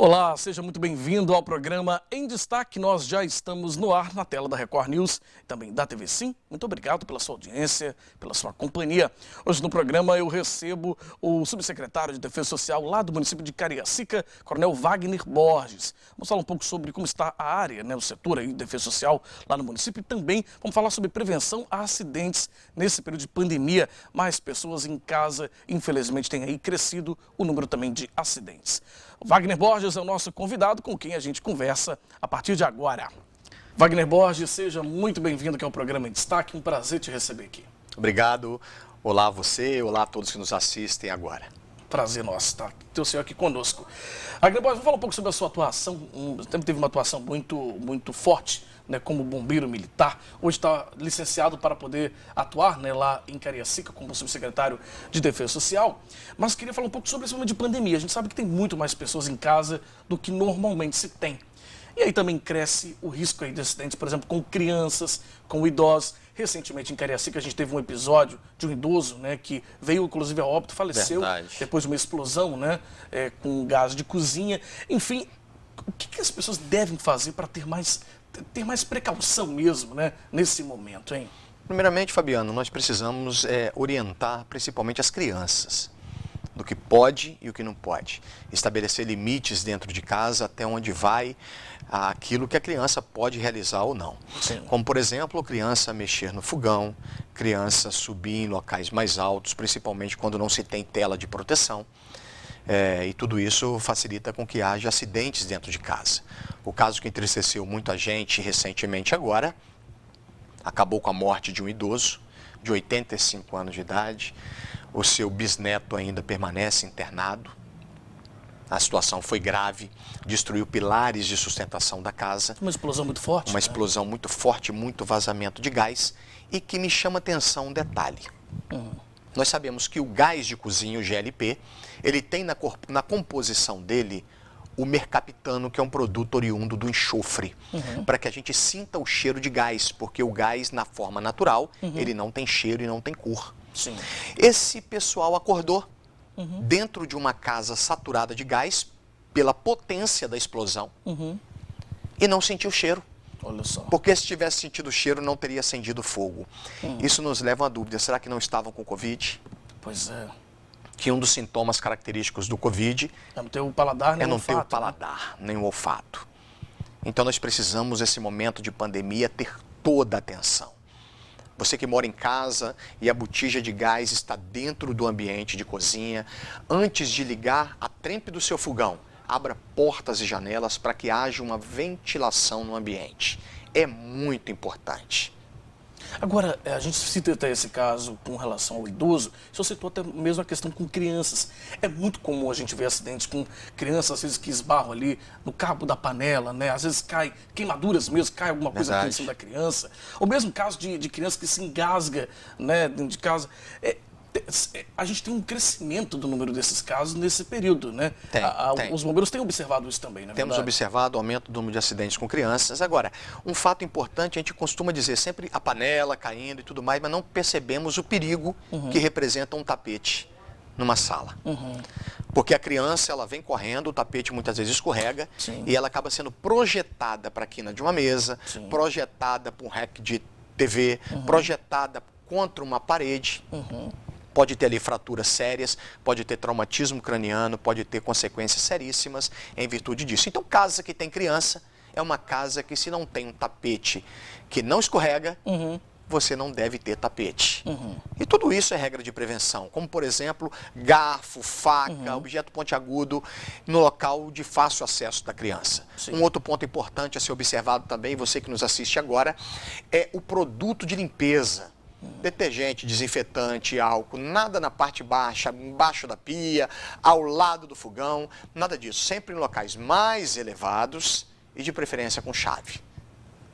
Olá, seja muito bem-vindo ao programa Em Destaque. Nós já estamos no ar na tela da Record News, também da TV Sim. Muito obrigado pela sua audiência, pela sua companhia. Hoje no programa eu recebo o subsecretário de Defesa Social lá do município de Cariacica, Coronel Wagner Borges. Vamos falar um pouco sobre como está a área, o setor aí de Defesa Social lá no município e também vamos falar sobre prevenção a acidentes nesse período de pandemia. Mais pessoas em casa, infelizmente tem aí crescido o número também de acidentes. Wagner Borges é o nosso convidado com quem a gente conversa a partir de agora. Wagner Borges, seja muito bem-vindo aqui ao programa Em Destaque. Um prazer te receber aqui. Obrigado. Olá a você, olá a todos que nos assistem agora. Prazer nosso, tá? Ter o senhor aqui conosco. Wagner Borges, vamos falar um pouco sobre a sua atuação. Sempre teve uma atuação muito forte, como bombeiro militar. Hoje está licenciado para poder atuar lá em Cariacica como subsecretário de Defesa Social. Mas queria falar um pouco sobre esse momento de pandemia. A gente sabe que tem muito mais pessoas em casa do que normalmente se tem. E aí também cresce o risco aí de acidentes, por exemplo, com crianças, com idosos. Recentemente em Cariacica a gente teve um episódio de um idoso, que veio inclusive a óbito, faleceu. Verdade. Depois de uma explosão, com gás de cozinha. Enfim, o que as pessoas devem fazer para ter mais precaução mesmo, nesse momento, hein? Primeiramente, Fabiano, nós precisamos orientar principalmente as crianças do que pode e o que não pode. Estabelecer limites dentro de casa até onde vai aquilo que a criança pode realizar ou não. Sim. Como, por exemplo, a criança mexer no fogão, criança subir em locais mais altos, principalmente quando não se tem tela de proteção. E tudo isso facilita com que haja acidentes dentro de casa. O caso que entristeceu muita gente recentemente agora, acabou com a morte de um idoso de 85 anos de idade. O seu bisneto ainda permanece internado. A situação foi grave, destruiu pilares de sustentação da casa. Uma explosão muito forte. Uma explosão muito forte, muito vazamento de gás. E que me chama atenção um detalhe. Nós sabemos que o gás de cozinha, o GLP, ele tem na composição dele o mercaptano, que é um produto oriundo do enxofre, para que a gente sinta o cheiro de gás, porque o gás, na forma natural, ele não tem cheiro e não tem cor. Sim. Esse pessoal acordou dentro de uma casa saturada de gás pela potência da explosão e não sentiu cheiro. Olha só. Porque se tivesse sentido o cheiro, não teria acendido fogo. Isso nos leva a uma dúvida, será que não estavam com Covid? Pois é. Que um dos sintomas característicos do Covid é não ter o paladar nem o olfato. É não ter o paladar, nem o olfato. Então nós precisamos, nesse momento de pandemia, ter toda a atenção. Você que mora em casa e a botija de gás está dentro do ambiente de cozinha, antes de ligar a trempe do seu fogão, abra portas e janelas para que haja uma ventilação no ambiente. É muito importante. Agora, a gente cita até esse caso com relação ao idoso, você citou até mesmo a questão com crianças. É muito comum a gente ver acidentes com crianças, às vezes que esbarram ali no cabo da panela, às vezes cai queimaduras mesmo, cai alguma coisa aqui em cima da criança. Ou mesmo caso de criança que se engasga dentro de casa. A gente tem um crescimento do número desses casos nesse período, Tem. Os bombeiros têm observado isso também, não é Temos observado o aumento do número de acidentes com crianças. Agora, um fato importante, a gente costuma dizer sempre a panela caindo e tudo mais, mas não percebemos o perigo que representa um tapete numa sala. Porque a criança, ela vem correndo, o tapete muitas vezes escorrega. Sim. E ela acaba sendo projetada para a quina de uma mesa, sim, projetada para um rack de TV, projetada contra uma parede. Pode ter ali fraturas sérias, pode ter traumatismo craniano, pode ter consequências seríssimas em virtude disso. Então, casa que tem criança é uma casa que, se não tem um tapete que não escorrega, você não deve ter tapete. E tudo isso é regra de prevenção, como, por exemplo, garfo, faca, objeto pontiagudo no local de fácil acesso da criança. Sim. Um outro ponto importante a ser observado também, você que nos assiste agora, é o produto de limpeza. Detergente, desinfetante, álcool, nada na parte baixa, embaixo da pia, ao lado do fogão, nada disso. Sempre em locais mais elevados e de preferência com chave.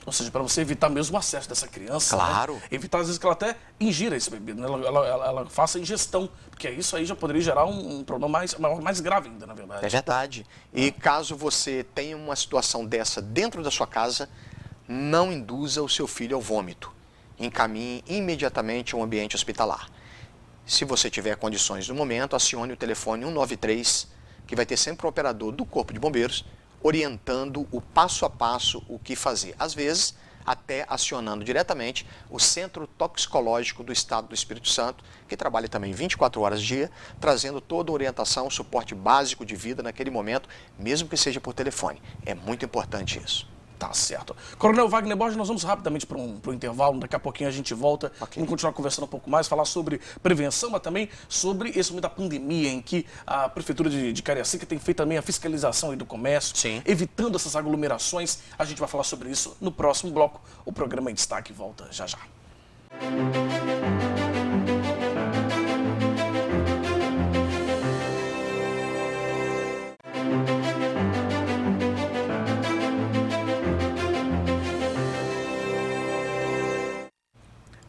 Ou seja, para você evitar mesmo o acesso dessa criança. Claro. Evitar, às vezes, que ela até ingira esse bebido, ela faça ingestão, porque isso aí já poderia gerar um problema mais grave ainda, na verdade. É verdade. E caso você tenha uma situação dessa dentro da sua casa, não induza o seu filho ao vômito. Encaminhe imediatamente a um ambiente hospitalar. Se você tiver condições no momento, acione o telefone 193 que vai ter sempre um operador do Corpo de Bombeiros orientando o passo a passo o que fazer. Às vezes, até acionando diretamente o Centro Toxicológico do Estado do Espírito Santo, que trabalha também 24 horas dia, trazendo toda a orientação, suporte básico de vida naquele momento, mesmo que seja por telefone. É muito importante isso. Tá certo. Coronel Wagner Borges, nós vamos rapidamente para um intervalo, daqui a pouquinho a gente volta, vamos continuar conversando um pouco mais, falar sobre prevenção, mas também sobre esse momento da pandemia, em que a Prefeitura de Cariacica tem feito também a fiscalização aí do comércio, Sim, evitando essas aglomerações. A gente vai falar sobre isso no próximo bloco. O programa em destaque volta já já.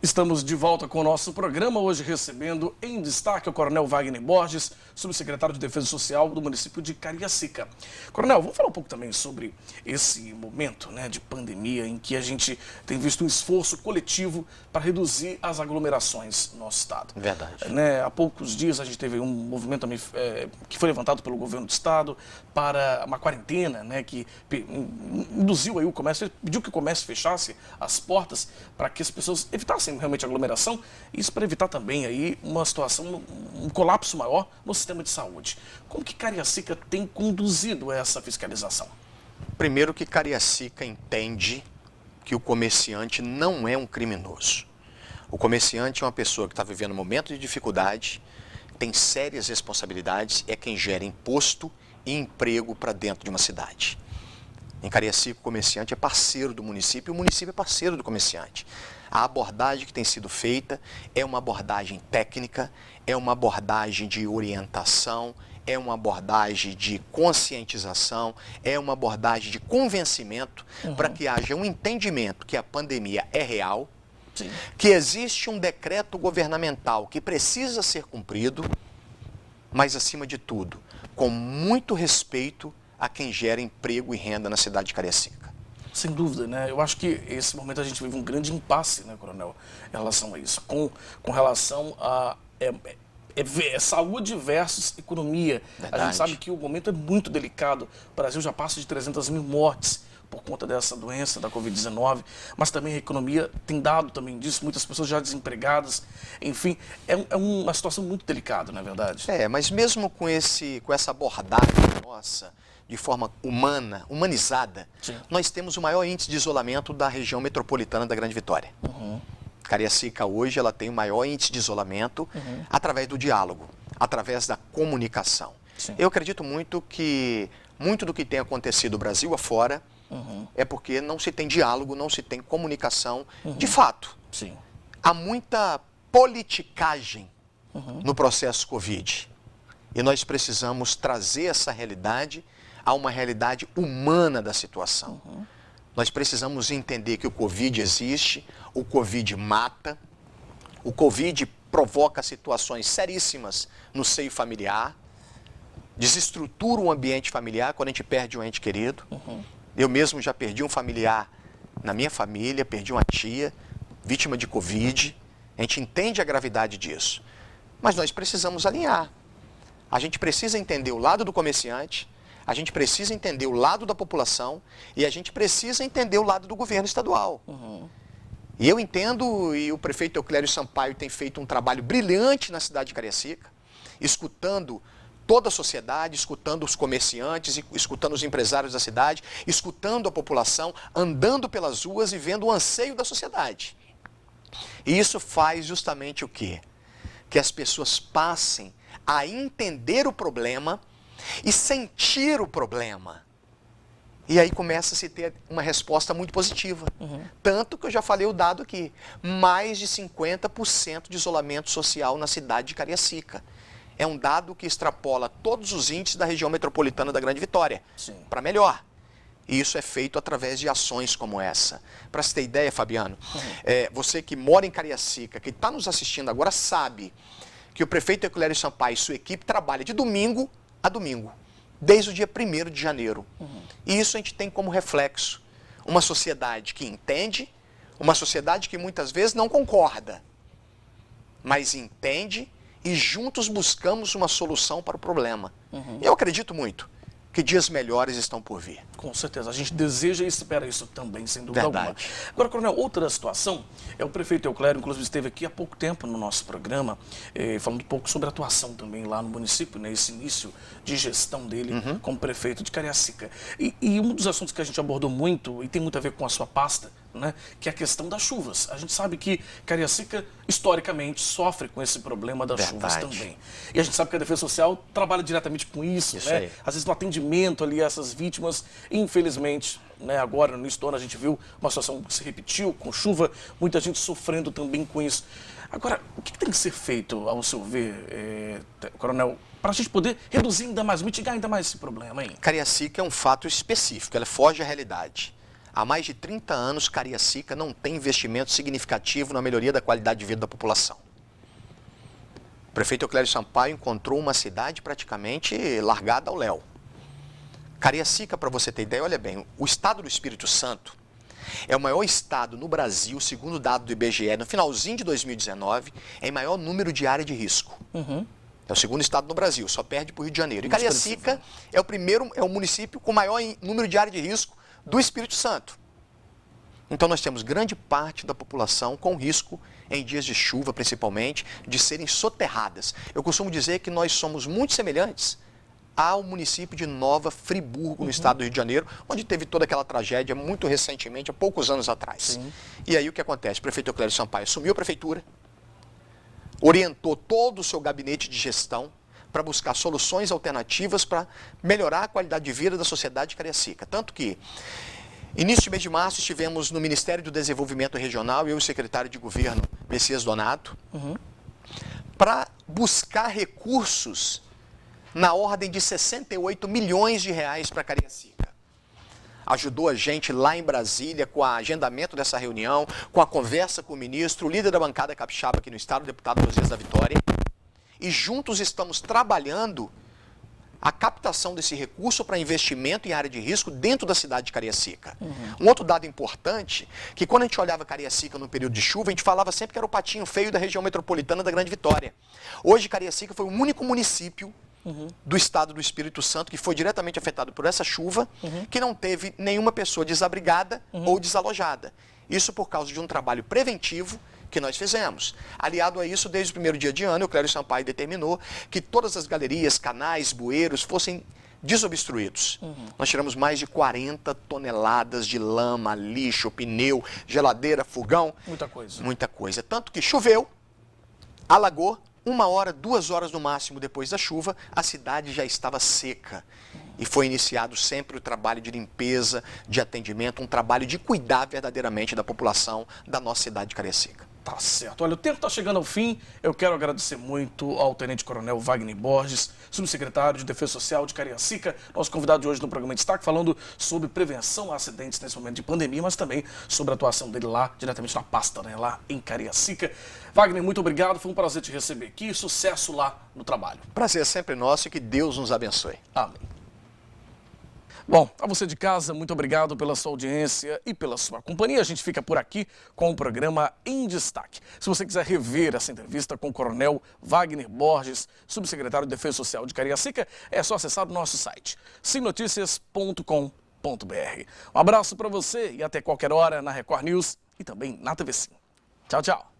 Estamos de volta com o nosso programa, hoje recebendo em destaque o Coronel Wagner Borges, subsecretário de Defesa Social do município de Cariacica. Coronel, vamos falar um pouco também sobre esse momento, né, de pandemia em que a gente tem visto um esforço coletivo para reduzir as aglomerações no nosso estado. verdade. Há poucos dias a gente teve um movimento também que foi levantado pelo governo do estado para uma quarentena, né, que induziu aí o comércio, pediu que o comércio fechasse as portas para que as pessoas evitassem realmente aglomeração, isso para evitar também aí uma situação, um colapso maior no sistema de saúde. Como que Cariacica tem conduzido essa fiscalização? Primeiro que Cariacica entende que o comerciante não é um criminoso. O comerciante é uma pessoa que está vivendo um momento de dificuldade, tem sérias responsabilidades, é quem gera imposto e emprego para dentro de uma cidade. Em Cariacica, o comerciante é parceiro do município e o município é parceiro do comerciante. A abordagem que tem sido feita é uma abordagem técnica, é uma abordagem de orientação, é uma abordagem de conscientização, é uma abordagem de convencimento para que haja um entendimento que a pandemia é real, Sim. que existe um decreto governamental que precisa ser cumprido, mas acima de tudo, com muito respeito a quem gera emprego e renda na cidade de Cariacica. Sem dúvida, né? Eu acho que esse momento a gente vive um grande impasse, né, Coronel, em relação a isso. Com relação a saúde versus economia. Verdade. A gente sabe que o momento é muito delicado. O Brasil já passa de 300 mil mortes por conta dessa doença, da Covid-19, mas também a economia tem dado também disso, muitas pessoas já desempregadas. Enfim, é uma situação muito delicada, não é verdade? Mas mesmo com essa abordagem nossa, de forma humanizada, Sim. nós temos o maior índice de isolamento da região metropolitana da Grande Vitória. Cariacica hoje ela tem o maior índice de isolamento através do diálogo, através da comunicação. Sim. Eu acredito muito que muito do que tem acontecido no Brasil afora é porque não se tem diálogo, não se tem comunicação de fato. Sim. Há muita politicagem no processo Covid. E nós precisamos trazer essa realidade a uma realidade humana da situação. Nós precisamos entender que o Covid existe, o Covid mata, o Covid provoca situações seríssimas no seio familiar, desestrutura o ambiente familiar quando a gente perde um ente querido. Eu mesmo já perdi um familiar na minha família, perdi uma tia, vítima de Covid. A gente entende a gravidade disso. Mas nós precisamos alinhar. A gente precisa entender o lado do comerciante, a gente precisa entender o lado da população e a gente precisa entender o lado do governo estadual. E eu entendo, e o prefeito Euclério Sampaio tem feito um trabalho brilhante na cidade de Cariacica, escutando toda a sociedade, escutando os comerciantes, escutando os empresários da cidade, escutando a população, andando pelas ruas e vendo o anseio da sociedade. E isso faz justamente o quê? Que as pessoas passem a entender o problema e sentir o problema. E aí começa a se ter uma resposta muito positiva. Tanto que eu já falei o dado aqui, mais de 50% de isolamento social na cidade de Cariacica. É um dado que extrapola todos os índices da região metropolitana da Grande Vitória, para melhor. E isso é feito através de ações como essa. Para você ter ideia, Fabiano, você que mora em Cariacica, que está nos assistindo agora, sabe que o prefeito Euclério Sampaio e sua equipe trabalham de domingo a domingo, desde o dia 1º de janeiro. E isso a gente tem como reflexo uma sociedade que entende, uma sociedade que muitas vezes não concorda, mas entende e juntos buscamos uma solução para o problema. E eu acredito muito que dias melhores estão por vir. Com certeza, a gente deseja e espera isso também, sem dúvida alguma. Verdade. Agora, Coronel, outra situação, o prefeito Euclério, inclusive, esteve aqui há pouco tempo no nosso programa, falando um pouco sobre a atuação também lá no município, né, esse início de gestão dele como prefeito de Cariacica. E um dos assuntos que a gente abordou muito, e tem muito a ver com a sua pasta, né, que é a questão das chuvas. A gente sabe que Cariacica, historicamente, sofre com esse problema das chuvas também. E a gente sabe que a Defesa Social trabalha diretamente com isso, né? Aí. Às vezes no atendimento ali a essas vítimas. Infelizmente, né, agora no início do ano a gente viu uma situação que se repetiu, com chuva, muita gente sofrendo também com isso. Agora, o que tem que ser feito, ao seu ver, Coronel, para a gente poder reduzir ainda mais, mitigar ainda mais esse problema, hein? Cariacica é um fato específico, ela foge à realidade. Há mais de 30 anos, Cariacica não tem investimento significativo na melhoria da qualidade de vida da população. O prefeito Euclério Sampaio encontrou uma cidade praticamente largada ao léu. Cariacica, para você ter ideia, olha bem, o estado do Espírito Santo é o maior estado no Brasil, segundo o dado do IBGE, no finalzinho de 2019, em maior número de área de risco. É o segundo estado no Brasil, só perde para o Rio de Janeiro. E Cariacica é o município com maior número de área de risco do Espírito Santo. Então nós temos grande parte da população com risco, em dias de chuva principalmente, de serem soterradas. Eu costumo dizer que nós somos muito semelhantes ao município de Nova Friburgo, no estado do Rio de Janeiro, onde teve toda aquela tragédia muito recentemente, há poucos anos atrás. Sim. E aí o que acontece? O prefeito Euclério Sampaio assumiu a prefeitura, orientou todo o seu gabinete de gestão para buscar soluções alternativas para melhorar a qualidade de vida da sociedade de Cariacica. Tanto que, início de mês de março, estivemos no Ministério do Desenvolvimento Regional, eu e o secretário de governo, Messias Donato, para buscar recursos na ordem de 68 milhões de reais para Cariacica. Ajudou a gente lá em Brasília com o agendamento dessa reunião, com a conversa com o ministro, o líder da bancada capixaba aqui no estado, o deputado Josias da Vitória. E juntos estamos trabalhando a captação desse recurso para investimento em área de risco dentro da cidade de Cariacica. Um outro dado importante, que quando a gente olhava Cariacica no período de chuva, a gente falava sempre que era o patinho feio da região metropolitana da Grande Vitória. Hoje, Cariacica foi o único município do estado do Espírito Santo que foi diretamente afetado por essa chuva, que não teve nenhuma pessoa desabrigada ou desalojada. Isso por causa de um trabalho preventivo que nós fizemos. Aliado a isso, desde o primeiro dia de ano, o Euclério Sampaio determinou que todas as galerias, canais, bueiros fossem desobstruídos. Nós tiramos mais de 40 toneladas de lama, lixo, pneu, geladeira, fogão. Muita coisa. Muita coisa. Tanto que choveu, alagou, 1 hora, 2 horas no máximo depois da chuva, a cidade já estava seca. E foi iniciado sempre o trabalho de limpeza, de atendimento, um trabalho de cuidar verdadeiramente da população da nossa cidade de Cariacica. Tá certo. Olha, o tempo está chegando ao fim. Eu quero agradecer muito ao Tenente Coronel Wagner Borges, subsecretário de Defesa Social de Cariacica, nosso convidado de hoje no programa Destaque, falando sobre prevenção a acidentes nesse momento de pandemia, mas também sobre a atuação dele lá, diretamente na pasta, né, lá em Cariacica. Wagner, muito obrigado. Foi um prazer te receber aqui. Sucesso lá no trabalho. Prazer é sempre nosso e que Deus nos abençoe. Amém. Bom, a você de casa, muito obrigado pela sua audiência e pela sua companhia. A gente fica por aqui com o programa Em Destaque. Se você quiser rever essa entrevista com o Coronel Wagner Borges, subsecretário de Defesa Social de Cariacica, é só acessar o nosso site, simnoticias.com.br. Um abraço para você e até qualquer hora na Record News e também na TV Sim. Tchau, tchau.